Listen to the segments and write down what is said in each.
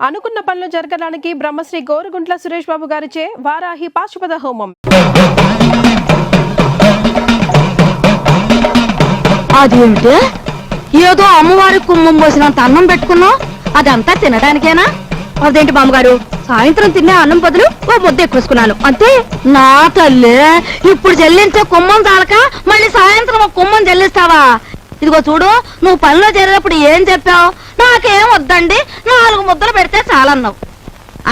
అనుకున్న పనులు జరగడానికి బ్రహ్మశ్రీ గోరుగుంట్ల సురేష్ బాబు గారిచే వారాహి పాశుపత హోమం. అదేమిటి ఏదో అమ్మవారి కుమ్మం పోసినంత అన్నం పెట్టుకున్నావు, అదంతా తినడానికేనా? అదేంటి మామగారు, సాయంత్రం తినే అన్నం బదులు ఓ ముద్ద ఎక్కువేసుకున్నాను అంతే. నా తల్లి, ఇప్పుడు చెల్లించే కుమ్మం చాలక మళ్ళీ సాయంత్రం ఒక కుమ్మం చెల్లిస్తావా? ఇదిగో చూడు, నువ్వు పనిలో చేరేటప్పుడు ఏం చెప్పావు? నాకేం వద్దండి, 4 ముద్దలు పెడితే చాలన్నావు.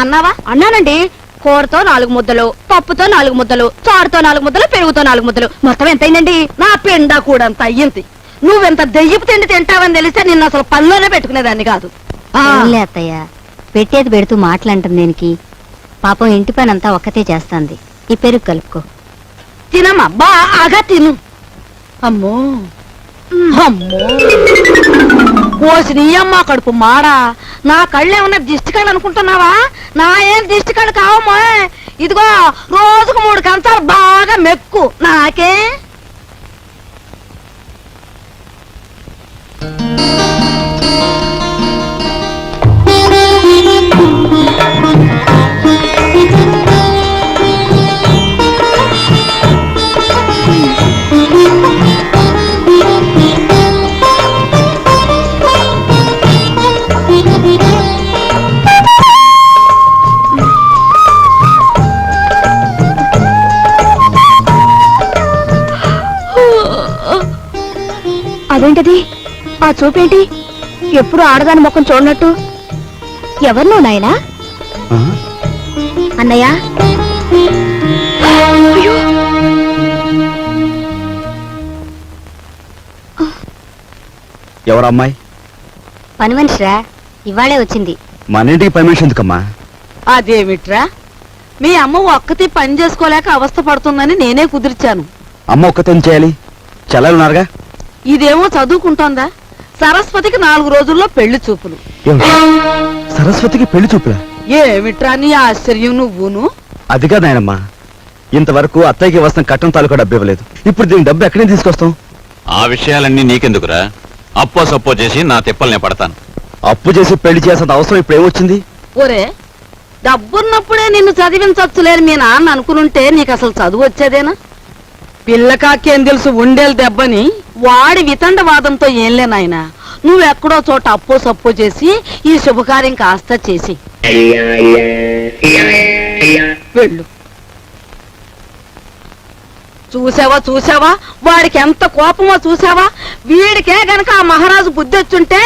అన్నావా? అన్నానండి. కూరతో 4 ముద్దలు, పప్పుతో 4 ముద్దలు, చారుతో 4 ముద్దలు, పెరుగుతో 4 ముద్దలు, మొత్తం ఎంతైందండి? నా పెండా కూడా అంత అయ్యింది. నువ్వెంత దెయ్యపు తిండి తింటావని తెలిస్తే నిన్ను అసలు పనిలోనే పెట్టుకునేదాన్ని కాదు. అత్తయ్య, పెట్టేది పెడుతూ మాటలంటుంది దేనికి? పాపం ఇంటి పని అంతా ఒక్కతే చేస్తాంది. ఈ పెరుగు కలుపుకో. తినమ్మా, బాగా తిను. అమ్మో అమ్మో, పోసి నీ అమ్మ కడుపు మాడా. నా కళ్ళేమన్నా దిష్టి కళ్ళు అనుకుంటున్నావా? నా ఏం దిష్టి కళ్ళు కావమ్మా. ఇదిగో రోజుకు 3 కంచాలు బాగా మెక్కు. నాకే అదేంటది? ఆ చూపేంటి? ఎప్పుడు ఆడదాని ముఖం చూడనట్టు. ఎవరు నువ్వు నాయనా? అన్నయ్య, ఎవరు అమ్మాయి? పని మనిషిరా, ఇవాళే వచ్చింది. మన ఇంటికి పని మనిషి ఎందుకమ్మా? అదేమిట్రా, మీ అమ్మ ఒక్కతి పని చేసుకోలేక అవస్థ పడుతుందని నేనే కుదిర్చాను. అమ్మ ఒక్కతే చేయాలి, చెల్లెలున్నారుగా. ఇదేమో చదువుకుంటోందా? సరస్వతికి 4 రోజుల్లో పెళ్లి చూపులు. సరస్వతికి పెళ్లి చూపులా? ఏమిట్రా నీ ఆశ్చర్యం నువ్వును? అది కాదు నాయనమ్మా, ఇంతవరకు అత్తయ్యకి వస్తున్న కట్టం తాలూకా డబ్బు ఇవ్వలేదు. ఇప్పుడు దీని డబ్బు ఎక్కడి నుంచి తీసుకొస్తాం? ఆ విషయాలన్నీ నీకెందుకురా? అప్పో సప్పో చేసి నా తిప్పల్నే పడతాను. అప్పు చేసి పెళ్లి చేసేంత అవసరం ఇప్పుడు ఏమొచ్చింది? ఒరే, డబ్బున్నప్పుడే నిన్ను చదివించచ్చులేని మీ నాన్న అనుకునుంటే నీకు అసలు చదువు వచ్చేదేనా? పిల్లకాకేం తెలుసు ఉండేలు దెబ్బని వాడి వితండవాదంతో ఏంలే నాయనా. నువ్వెక్కడో చోట అప్పో సప్పో చేసి ఈ శుభకార్యం కాస్త చేసి వెళ్ళు. చూసావా వాడికి ఎంత కోపమో చూసావా? వీడికే గనక ఆ మహారాజు బుద్ధి వచ్చుంటే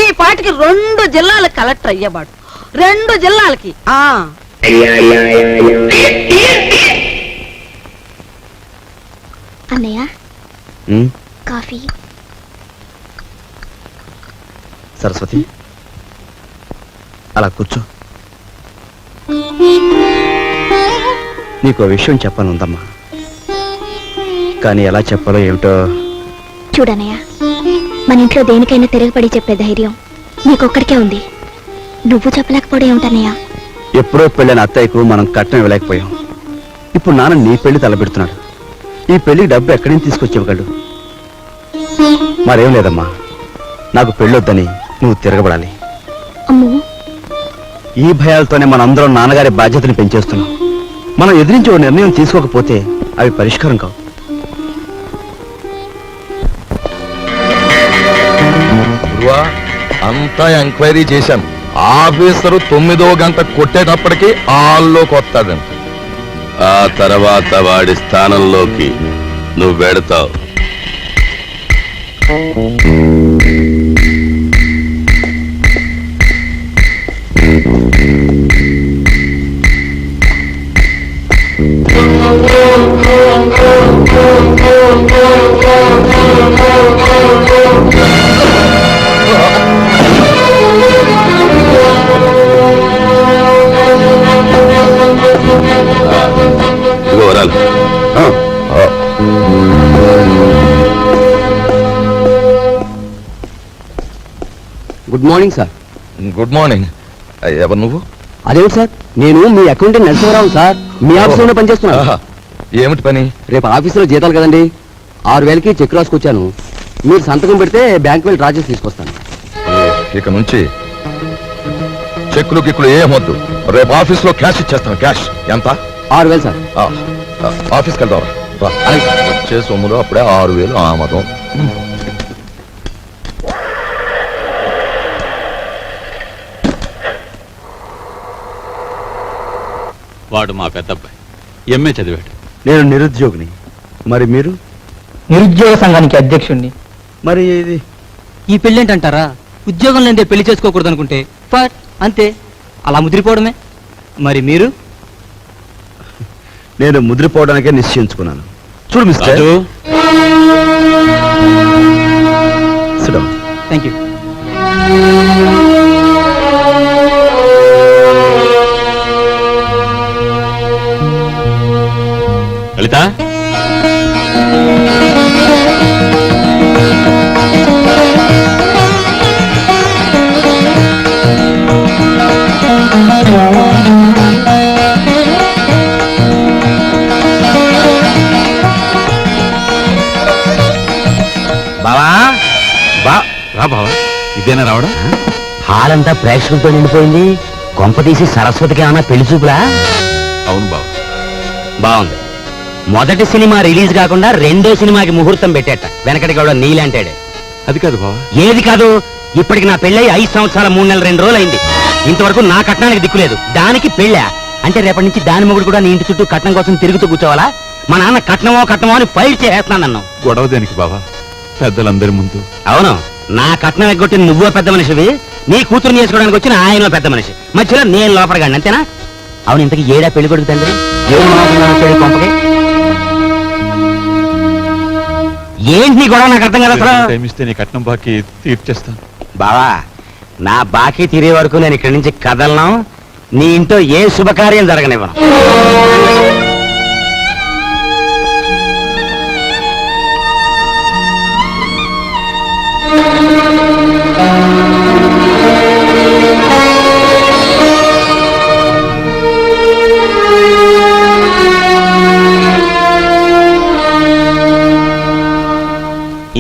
ఈ పాటికి 2 జిల్లాలు కలెక్టర్ అయ్యేవాడు. 2 జిల్లాలకి. అన్నయ్య, కాఫీ. సరస్వతి, అలా కూర్చో. నీకు విషయం చెప్పనుందమ్మా, కానీ ఎలా చెప్పాలో ఏమిటో. చూడన్నయ్య, మన ఇంట్లో దేనికైనా తిరగబడి చెప్పే ధైర్యం నీకొక్కడికే ఉంది. నువ్వు చెప్పలేకపోవడం ఏమిటన్నయ్య? ఎప్పుడో పెళ్ళైన అత్తయ్యకు మనం కట్నం ఇవ్వలేకపోయాం. ఇప్పుడు నాన్న నీ పెళ్లి తలపెడుతున్నాడు. ఈ పెళ్లికి డబ్బు ఎక్కడి నుంచి తీసుకొచ్చేవగలడు? మరేం లేదమ్మా, నాకు పెళ్ళొద్దని నువ్వు తిరగబడాలి. అమ్మో, ఈ భయాలతోనే మనందరం నాన్నగారి బాధ్యతని పెంచేస్తున్నాం. మనం ఎదిరించి ఓ నిర్ణయం తీసుకోకపోతే అవి పరిష్కారం కావు. అంతా ఎంక్వైరీ చేశాం. ఆఫీసరు 9వ గంట కొట్టేటప్పటికి హాల్లోకి వస్తాడంట. ఆ తర్వాత వాడి స్థానంలోకి నువ్వు వెడతావు. Good morning sir. Good morning. ఎవరు నువ్వు? అదేమిటి సార్, నేను మీ అకౌంటెంట్ నరసింహరావు సార్. మీ ఆఫీసులోనే పనిచేస్తున్నా. ఏమిటి పని? రేపు ఆఫీసులో జీతాలు కదండి, 6000కి చెక్ రాసుకొచ్చాను. మీరు సంతకం పెడితే బ్యాంక్ వెళ్ళి డ్రా చేసి తీసుకొస్తాను. ఇక నుంచి చెక్కులు గిక్కులు ఏమొద్దు. రేపు ఆఫీస్ లో క్యాష్ ఇచ్చేస్తాను. క్యాష్ ఎంత? 6,000 సార్. ఆఫీస్కి వెళ్దాం రా. వచ్చే సొమ్ములో అప్పుడే 6,000 ఆమదం. వాడు మా పెద్దబ్బాయి ఎంఏ చదివాడు. నేను నిరుద్యోగిని. మరి మీరు? నిరుద్యోగ సంఘానికి అధ్యక్షుణ్ణి. మరి ఇది ఈ పెళ్ళేంటంటారా? ఉద్యోగం లేదే పెళ్లి చేసుకోకూడదు అనుకుంటే అంతే, అలా ముదిరిపోవడమే. మరి మీరు? నేను ముద్రపోవడానికే నిశ్చయించుకున్నాను. చూడు mister. Raju, Sit down. Thank you. Lalitha, బావా రా బావా. ఇదేనా రావడం? హాల్ అంతా ప్రేక్షకులతో నిండిపోయింది. కొంప తీసి సరస్వతికి ఏమన్నా పెళ్లి చూపులా? అవును బావ. బాగుంది. మొదటి సినిమా రిలీజ్ కాకుండా రెండో సినిమాకి ముహూర్తం పెట్టేట. వెనకటి కూడా నీలాంటాడే. అది కాదు బావ. ఏది కాదు? ఇప్పటికి నా పెళ్ళై 5 సంవత్సరాల 3 నెలల 2 రోజులు అయింది. ఇంతవరకు నా కట్నానికి దిక్కులేదు. దానికి పెళ్ళా అంటే రేపటి నుంచి దాని మొగుడు కూడా నీ ఇంటి చుట్టూ కట్నం కోసం తిరుగుతూ కూర్చోవాలా? మా నాన్న కట్నమో అని ఫైట్ చేస్తున్నాను. గొడవ దేనికి బావా? పెద్దలందరి ముందు. అవును, నా కట్నం ఎగ్గొట్టిన నువ్వో పెద్ద మనిషివి, నీ కూతురు చేసుకోవడానికి వచ్చిన ఆయనో పెద్ద మనిషి, మధ్యలో నేను లోపలగాడి, అంతేనా? అవును, ఇంతకి ఏడా పెళ్లి కొడుకు తండ్రి? ఏం మాట్లాడుతున్నాడు కొంపకి? ఏంటి నీ గొడవ? నాకు అర్థం కదా అసలు. టైం ఇస్తే నీ కట్నం బాకీ తీర్చేస్తాను. బావా, నా బాకీ తీరే వరకు నేను ఇక్కడి నుంచి కదలను. నీ ఇంట్లో ఏ శుభకార్యం జరగనివ్వను.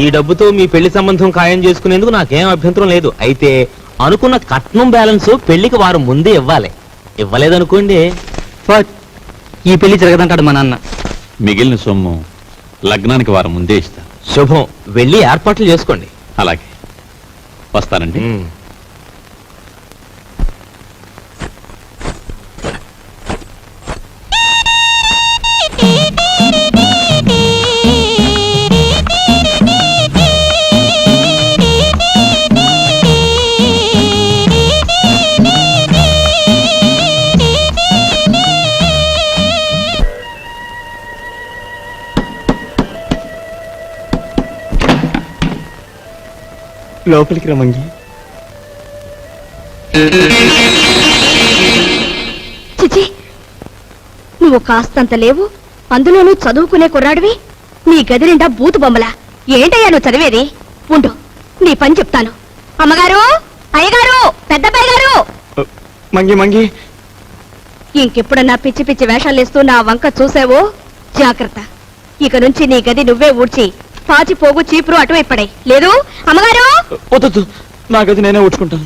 ఈ డబ్బుతో మీ పెళ్లి సంబంధం ఖాయం చేసుకునేందుకు నాకేం అభ్యంతరం లేదు. అయితే అనుకున్న కట్నం బ్యాలెన్స్ పెళ్లికి వారం ముందే ఇవ్వాలి. ఇవ్వలేదనుకోండి, ఈ పెళ్లి జరగదంటాడు మా నాన్న. మిగిలిన సొమ్ము లగ్నానికి వారం ముందే ఇస్తా. శుభం. వెళ్ళి ఏర్పాట్లు చేసుకోండి. అలాగే, వస్తానండి. లోపలికి రమంగి. చిచి, నువ్వు కాస్తంత లేవు, అందులోనూ చదువుకునే కుర్రాడివి. నీ గది నిండా బూతు బొమ్మలా. ఏంటయ్యా నువ్వు చదివేది? ఉండు, నీ పని చెప్తాను. అమ్మగారు, అయ్యగారు, పెద్దబ్బాయి గారు, మంగి మంగి, ఇంకెప్పుడన్నా పిచ్చి పిచ్చి వేషాలేస్తూ నా వంక చూసావో జాగ్రత్త. ఇక నుంచి నీ గది నువ్వే ఊడ్చి పాచి పోగు చీపురు అటువైపు పడే. లేదు అమ్మగారు? వద్దు, నా గది నేనే ఊడ్చుకుంటాను.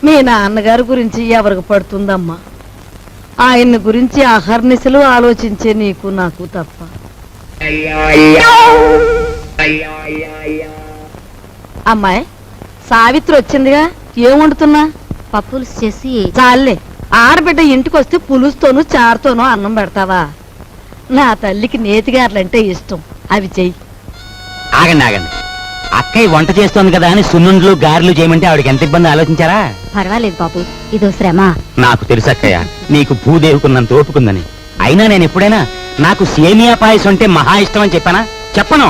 మీ నాన్నగారి గురించి ఎవరికి పడుతుందమ్మా? ఆయన్ని గురించి అహర్నిశలు ఆలోచించే నీకు నాకు తప్ప. అమ్మాయి సావిత్రి వచ్చిందిగా, ఏం వండుతున్నా? పప్పులు చేసి చాలే, ఆడబిడ్డ ఇంటికి వస్తే పులుసుతోనూ చారుతోనూ అన్నం పెడతావా? నా తల్లికి నేతిగారులంటే ఇష్టం, అవి చెయ్యి. ఆగండి ఆగండి, అక్కయ్య వంట చేస్తోంది కదా అని సున్నుండ్లు గారెలు చేయమంటే ఆవిడకి ఎంత ఇబ్బంది ఆలోచించారా? పర్వాలేదు బాబు, ఇదో శ్రమ. నాకు తెలుసు అక్కయ్య, నీకు భూదేవుకున్నంత ఓపుకుందని. అయినా నేను ఎప్పుడైనా నాకు సేమియా పాయసం అంటే మహా ఇష్టం అని చెప్పానా? చెప్పను.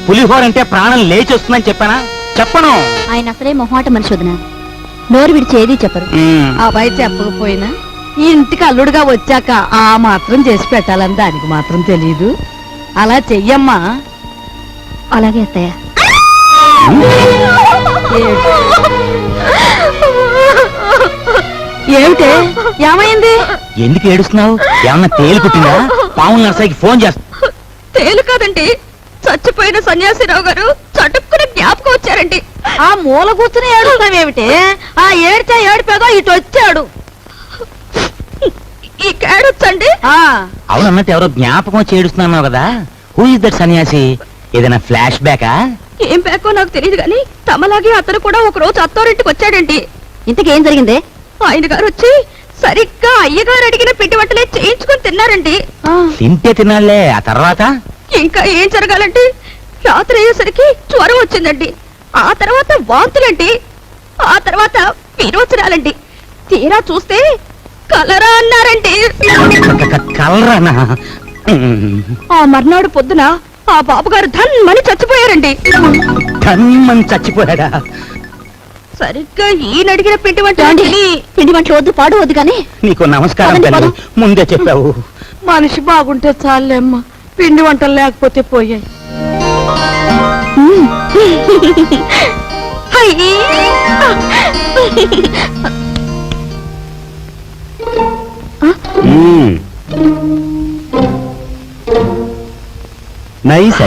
పులిహోర అంటే ప్రాణం లేచి వస్తుందని చెప్పానా? చెప్పను. ఆయన అసలే మొహమాట మనిషి వదినా, నోరు విడిచేది చెప్పరు. అబ్బాయి చెప్పకపోయినా ఈ ఇంటికి అల్లుడుగా వచ్చాక ఆ మాత్రం చేసి పెట్టాలని దానికి మాత్రం తెలీదు. అలా చెయ్యమ్మా. అలాగే అత్తయ్య. ఏమిటే ఏమైంది? ఎందుకు ఏడుస్తున్నావు? ఏమన్నా తేలు కుట్టిందా? పావుల నర్సయ్యకి ఫోన్ చేస్తా. తేలు కాదండి, చచ్చిపోయిన సన్యాసిరావు గారు చటుక్కున జ్ఞాపకం వచ్చారండి. ఆ మూల కూర్చుని ఏడుస్తావేమిటే? ఆ ఏడ్చా ఏడిపోగా ఇటు వచ్చాడు. ఈ కేడొచ్చండి. అవునన్నట్టు ఎవరో జ్ఞాపకం వచ్చి ఏడుస్తున్నావు కదా, హూ ఇస్ దట్ సన్యాసి? ఏదైనా ఫ్లాష్ బ్యాకా? ఏం బ్యాకో నాకు తెలియదు గాని తమలాగే అతను కూడా ఒక రోజు అత్తారింటికి వచ్చాడండి. ఇంతకేం జరిగిందే? ఆయన గారు వచ్చి సరిగ్గా అయ్యగారు అడిగిన పిండి వంటలే చేయించుకొని తిన్నారండి. తింటే తినాలే, ఆ తర్వాత? ఇంకా ఏం జరగాలంటే రాత్రి అయ్యేసరికి జ్వరం వచ్చిందండి. ఆ తర్వాత వాంతులండి. ఆ తర్వాత విరోచనాలండి. తీరా చూస్తే కలరా అన్నారండి. కలరానా? ఆ మర్నాడు పొద్దున ఆ బాబుగారు ధన్మని చచ్చిపోయారండి. ధన్మని చచ్చిపోయాడా? సరిగ్గా ఈయన అడిగిన పిండి వంటలు వద్దు, పాడు వద్దు కానీ నీకు నమస్కారం తల్లి, ముందే చెప్పావు. మనిషి బాగుంటే చాలేమ్మా, పిండి వంటలు లేకపోతే పోయాయి. నైస్.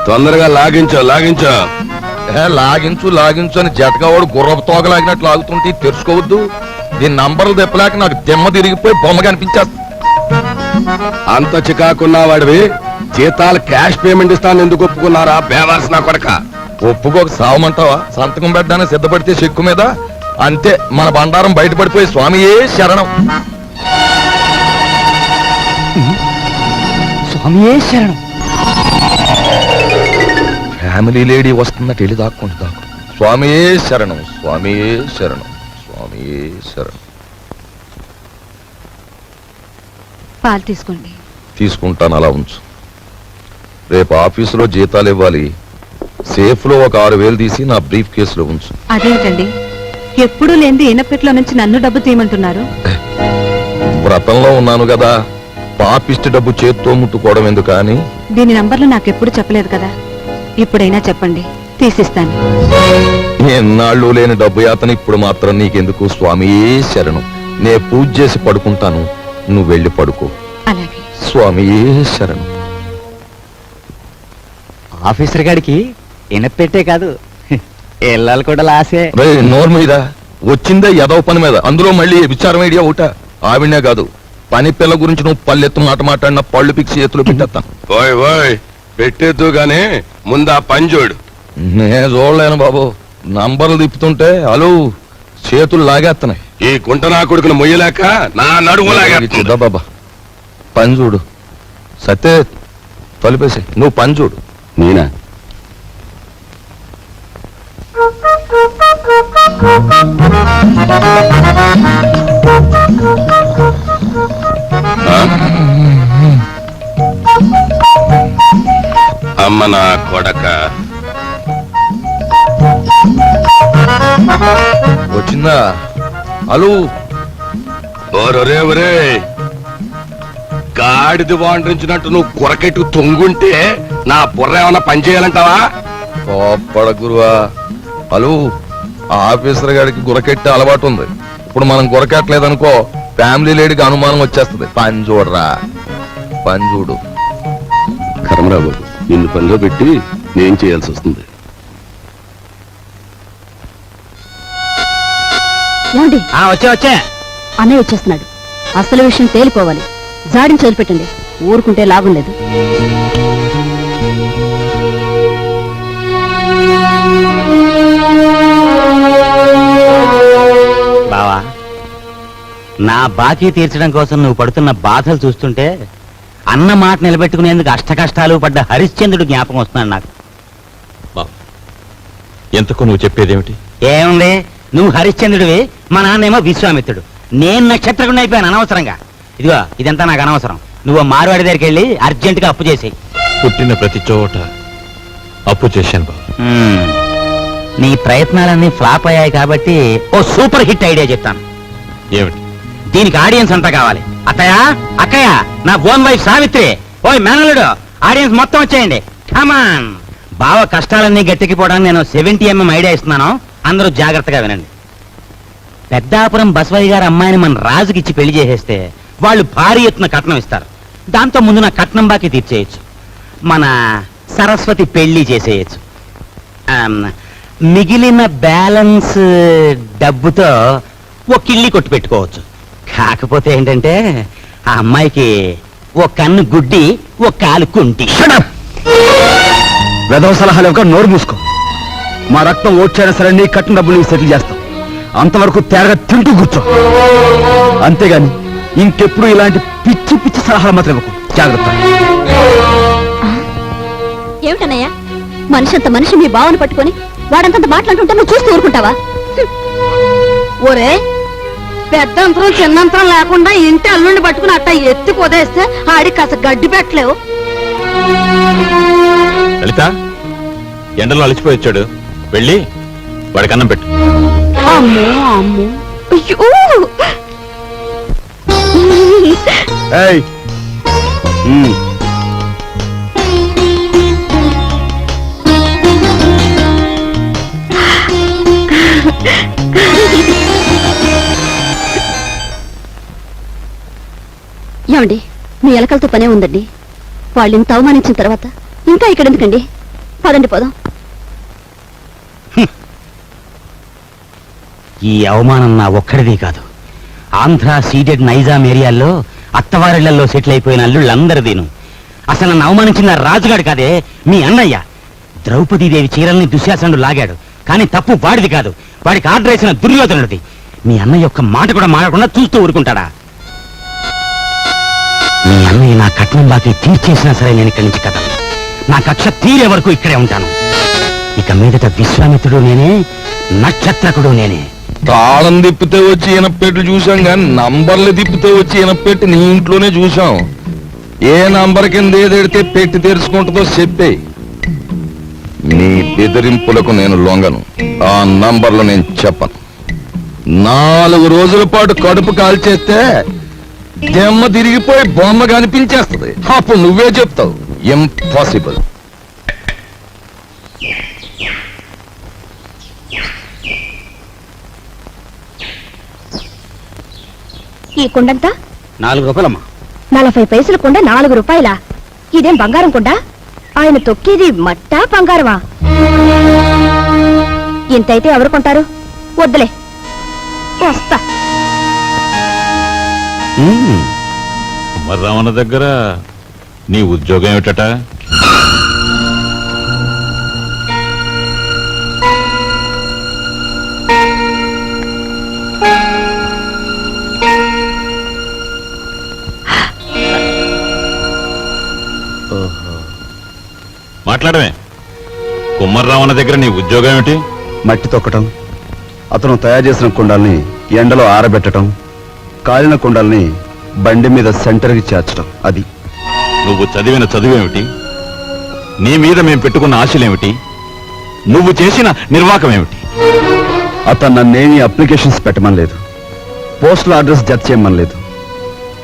తొందరగా లాగించో. లాగించు అని జతకావాడు గుర్రపు తోక లాగినట్లు లాగుతుంటే తెరుచుకోవద్దు. దీని నంబర్లు తెప్పలేక నాకు దిమ్మ తిరిగిపోయి బొమ్మ కనిపించేస్తా. అంత చికాకున్నా వాడివి జీతాలు క్యాష్ పేమెంట్ ఇస్తాను ఎందుకు ఒప్పుకున్నారా బేవాల్సిన కొడక? ఒప్పుకోక సావమంటావా? సంతకం పెట్టడానికి సిద్ధపడితే చెక్కు మీద అంతే మన బండారం బయటపడిపోయి స్వామియే శరణం. స్వామియే శరణం. ఫ్యామిలీ లేడీ వస్తుందట, వెళ్ళి దాక్కుంటు. స్వామియే శరణం, స్వామియే శరణం, స్వామియే శరణం. పాలు తీసుకోండి. తీసుకుంటాను, అలా ఉంచు. రేపు ఆఫీసులో జీతాలు ఇవ్వాలి. సేఫ్ లో ఒక 6,000 తీసి నా బ్రీఫ్ కేసులో ఉంచు. అదేంటండి, ఎప్పుడూ లేని ఈనపెట్లో నుంచి నన్ను డబ్బు తీయమంటున్నారు? వ్రతంలో ఉన్నాను కదా, పాపిష్టి డబ్బు చేత్తో ముట్టుకోవడం ఎందుకు అని. దీని నంబర్లు నాకెప్పుడు చెప్పలేదు కదా, ఇప్పుడైనా చెప్పండి, తీసిస్తాను. ఎన్నాళ్ళు లేని డబ్బు యాతన ఇప్పుడు మాత్రం నీకెందుకు? స్వామియే శరణం. నే పూజ చేసి పడుకుంటాను, నువ్వు వెళ్ళి పడుకో. అలాగే. స్వామియే శరణం. ఆఫీసర్ గారికి ఎనపెట్టే కాదు, ఎల్లాలు కూడా లాసే. రే నోరు మీద వచ్చిందే ఎదవ పని మీద, అందులో మళ్ళీ విచారం ఐడియా ఒకట. ఆవిడనే కాదు, పని పిల్ల గురించి నువ్వు పల్లెత్తు మాట మాట్లాడిన పళ్ళు పిక్సి చేతులు పెట్టేస్తాను. పెట్టేద్దు గానీ ముందా పని చూడు. నే చూడలేను బాబు, నంబర్లు తిప్పుతుంటే అలు చేతులు లాగేస్తున్నాయి. ఈ గుంట నా కొడుకును మొయ్యలేక నా నడుము లాగేస్తుందా బాబా. పని చూడు. సత్తే తలిపేసి నువ్వు పని చూడు. నేనా? అమ్మ నా కొడక వచ్చిందా? అలు ఒరే ఒరే, గాడిది వాండ్రించినట్టు నువ్వు కొరకెట్టు తొంగుంటే నా బుర్ర ఏమన్నా పని చేయాలంటావా? కోప్పడ గురువా. అలు ఆఫీసర్ గారికి గురకెట్టే అలవాటు ఉంది. ఇప్పుడు మనం గురకెట్టలేదనుకో, ఫ్యామిలీ లేడీకి అనుమానం వచ్చేస్తుంది. పని చూడరా, పని చూడు. కర్మరావు, నిన్ను పనిలో పెట్టి నేను చేయాల్సి వస్తుంది. వచ్చే అన్నయ్య వచ్చేస్తున్నాడు. అసలు విషయం తేలిపోవాలి. జాడిని వదిలిపెట్టండి, ఊరుకుంటే లాభం లేదు. బావా, నా బాకీ తీర్చడం కోసం నువ్వు పడుతున్న బాధలు చూస్తుంటే అన్న మాట నిలబెట్టుకునేందుకు అష్ట కష్టాలు పడ్డ హరిశ్చంద్రుడు జ్ఞాపకం వస్తున్నాడు నాకు. ఎంతకు నువ్వు చెప్పేదేమిటి? ఏముంది, నువ్వు హరిశ్చంద్రుడివి, మా నాన్నేమో విశ్వామిత్రుడు. నేను నక్షత్రకుండా అయిపోయాను అనవసరంగా. ఇదిగో ఇదంతా నాకు అనవసరం. నువ్వు మార్వాడి దగ్గరికి వెళ్ళి అర్జెంటుగా అప్పు చేసేయి. పుట్టిన ప్రతి చోట అప్పు చేశాను బాబు. నీ ప్రయత్నాలన్నీ ఫ్లాప్ అయ్యాయి కాబట్టి ఓ సూపర్ హిట్ ఐడియా చెప్తాను. ఏమిటి? దీనికి ఆడియన్స్ అంతా కావాలి. అత్తయ్య, అక్కయ్య, నా ఓన్ వైఫ్ సావిత్రి, ఓయ్ మేనలుడు, ఆడియన్స్ మొత్తం వచ్చేయండి. కమాన్. బావ కష్టాలన్నీ గట్టెక్కిపోవడానికి నేను 70mm ఐడియా ఇస్తున్నాను. అందరూ జాగ్రత్తగా వినండి. పెద్దాపురం బసవయ్య గారి అమ్మాయిని మన రాజుకి ఇచ్చి పెళ్లి చేసేస్తే వాళ్ళు భారీ ఎత్తున కట్నం ఇస్తారు. దాంతో ముందు నా కట్నం బాకీ తీర్చేయచ్చు. మన సరస్వతి పెళ్లి చేసేయచ్చు. మిగిలిన బ్యాలెన్స్ డబ్బుతో ఓ కిళ్ళి కొట్టు పెట్టుకోవచ్చు. కాకపోతే ఏంటంటే ఆ అమ్మాయికి ఓ కన్ను గుడ్డి, ఓ కాలు కుంటి. వెధవ సలహాలు ఒక నోరు మూసుకో. మా రక్తం ఓడ్చైనా సరే నీ కట్టిన డబ్బులు నీకు సెటిల్ చేస్తాం. అంతవరకు తేరగా తింటూ కూర్చో. అంతేగాని ఇంకెప్పుడు ఇలాంటి పిచ్చి పిచ్చి సలహాలు మాత్రం ఇవ్వకు. జాగ్రత్త. ఏమిటన్నయ్యా, మనిషి అంత మనిషి మీ బావని పట్టుకొని వాడంతంత మాట్లాడుతుంటే నువ్వు చూస్తూ ఊరుకుంటావా? ఒరే, పెద్దంతరం చిన్నంతరం లేకుండా ఇంటి అల్లుండి పట్టుకుని అట్ట ఎత్తి పొదేస్తే ఆడికి కాస్త గడ్డి పెట్టలేవు. లలిత, ఎండలో అలసిపోయి వచ్చాడు, వెళ్ళి వాడికి అన్నం పెట్టు. అమ్మో అమ్మో, అయ్యో, ఏయ్, ఏమండి, మీ ఎలకలతో పనే ఉందండి. వాళ్ళు ఇంత అవమానించిన తర్వాత ఇంకా ఇక్కడ ఎందుకండి? పదండి, పోదాం. ఈ అవమానం నా ఒక్కడిది కాదు. ఆంధ్ర సీడెడ్ నైజాం ఏరియాల్లో అత్తవారిళ్లలో సెటిల్ అయిపోయిన అల్లుళ్ళందరిదీను. అసలు నన్ను అవమానించిన రాజుగాడు కాదే, మీ అన్నయ్య. ద్రౌపదీదేవి చీరల్ని దుశ్శాసనుడు లాగాడు, కానీ తప్పు వాడిది కాదు, వాడికి ఆర్డర్ వేసిన దుర్యోధనుడిది. మీ అన్నయ్య ఒక్క మాట కూడా మాడకుండా చూస్తూ ఊరుకుంటాడా? మీ అన్నయ్య నా కట్నం బాకీ తీర్చేసినా సరే నేను ఇక్కడి నుంచి కదలను. నా కక్ష తీరే వరకు ఇక్కడే ఉంటాను. ఇక మీదట విశ్వామిత్రుడు నేనే, నక్షత్రకుడు నేనే. తాళం తిప్పితే వచ్చి ఈనపెట్లు చూసాం కానీ నంబర్లు తిప్పితే వచ్చి ఈనపెట్టి నీ ఇంట్లోనే చూసాం. ఏ నంబర్ కింద ఏదెడితే పెట్టి తెరుచుకుంటుందో చెప్పేయి. నీ బెదిరింపులకు నేను లొంగను. ఆ నంబర్లు నేను చెప్పను. 4 రోజుల పాటు కడుపు కాల్చేస్తే దెమ్మ తిరిగిపోయి బొమ్మ కనిపించేస్తుంది. అప్పుడు నువ్వే చెప్తావు ఇంపాసిబుల్. ఈ కుండంతా 4 రూపాయలమ్మా. 40 పైసలు కుండ 4 రూపాయలా? ఇదేం బంగారం కుండ? ఆయన తొక్కేది మట్టా బంగారమా? ఇంతైతే ఎవరు కొంటారు? వద్దులే, వస్తా. కుమ్మర్రామన్న దగ్గర నీ ఉద్యోగం ఏమిటట? మాట్లాడమే. కుమ్మర్రామన్న దగ్గర నీ ఉద్యోగం ఏమిటి? మట్టి తొక్కటం, అతను తయారు చేసిన కుండాల్ని ఎండలో ఆరబెట్టడం, కాలిన కుండాల్ని బండి మీద సెంటర్కి చేర్చడం. అది. నువ్వు చదివిన చదువేమిటి? నీ మీద మేం పెట్టుకున్న ఆశలేమిటి? నువ్వు చేసిన నిర్వాకం ఏమిటి? అతను నన్నేమీ అప్లికేషన్స్ పెట్టమనలేదు, పోస్టల్ అడ్రస్ జత చేయమనలేదు,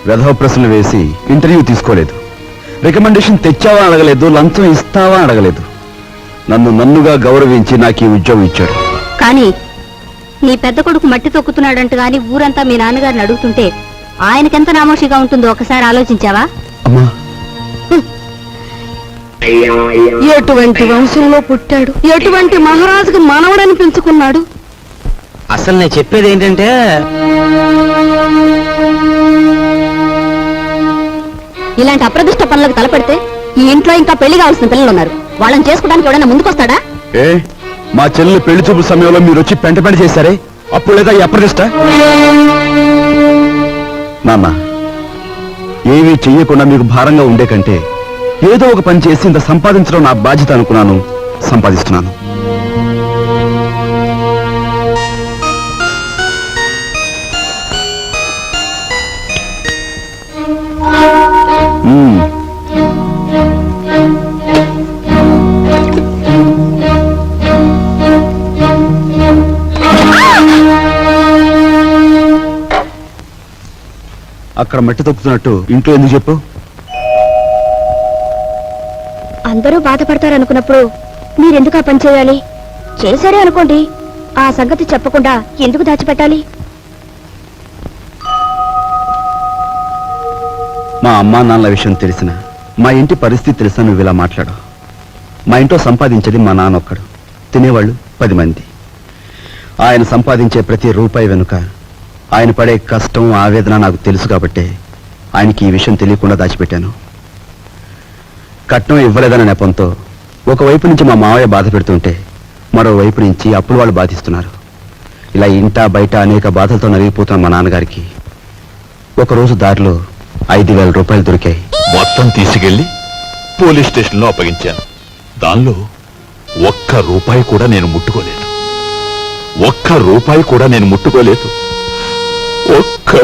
వెధవ ప్రశ్నలు వేసి ఇంటర్వ్యూ తీసుకోలేదు, రికమెండేషన్ తెచ్చావా అడగలేదు, లంచం ఇస్తావా అడగలేదు. నన్నుగా గౌరవించి నాకు ఈ ఉద్యోగం ఇచ్చాడు. కానీ నీ పెద్ద కొడుకు మట్టి తొక్కుతున్నాడంట గాని ఊరంతా మీ నాన్నగారిని అడుగుతుంటే ఆయనకెంత నామోషిగా ఉంటుందో ఒకసారి ఆలోచించావా? అమ్మా, ఎటువంటి వంశంలో పుట్టాడు, ఎటువంటి మహారాజుకు మనవడని పెంచుకున్నాడు. అసలు నేను చెప్పేది ఏంటంటే, ఇలాంటి అప్రదిష్ట పనులకు తలపెడితే ఈ ఇంట్లో ఇంకా పెళ్లి కావాల్సిన పిల్లలు ఉన్నారు. వాళ్ళని చేసుకోవడానికి ఎవడైనా ముందుకొస్తాడా? ఏ మా చెల్లెలు పెళ్లి చూపు సమయంలో మీరు వచ్చి పెంట చేశారే, అప్పుడు లేదా ఈ అప్రదిష్ట? నాన్న, ఏమీ చెయ్యకుండా మీకు భారంగా ఉండే కంటే ఏదో ఒక పని చేసి ఇంత సంపాదించడం నా బాధ్యత అనుకున్నాను, సంపాదిస్తున్నాను. అక్కడ మట్టి తొక్కుతున్నట్టు ఇంట్లో ఎందుకు చెప్పు? అందరూ బాధపడతారనుకున్నప్పుడు మీరెందుకు ఆ పని చేయాలి? చేశారే అనుకోండి, ఆ సంగతి చెప్పకుండా ఎందుకు దాచిపెట్టాలి? మా అమ్మా నాన్నల విషయం తెలిసిన, మా ఇంటి పరిస్థితి తెలిసిన నువ్వు ఇలా మాట్లాడు. మా ఇంట్లో సంపాదించేది మా నాన్న ఒక్కడు, తినేవాళ్ళు 10 మంది. ఆయన సంపాదించే ప్రతి రూపాయి వెనుక ఆయన పడే కష్టం ఆవేదన నాకు తెలుసు కాబట్టి ఆయనకి ఈ విషయం తెలియకుండా దాచిపెట్టాను. కట్నం ఇవ్వలేదన్న నెపంతో ఒకవైపు నుంచి మా మావయ్య బాధ పెడుతుంటే మరోవైపు నుంచి అప్పులు వాళ్ళు బాధిస్తున్నారు. ఇలా ఇంటా బయట అనేక బాధలతో నలిగిపోతున్న మా నాన్నగారికి ఒకరోజు దారిలో 5,000 రూపాయలు దొరికాయి. మొత్తం తీసుకెళ్లి పోలీస్ స్టేషన్లో అప్పగించాను. దానిలో ఒక్క రూపాయి కూడా నేను ముట్టుకోలేదు. ఒక్క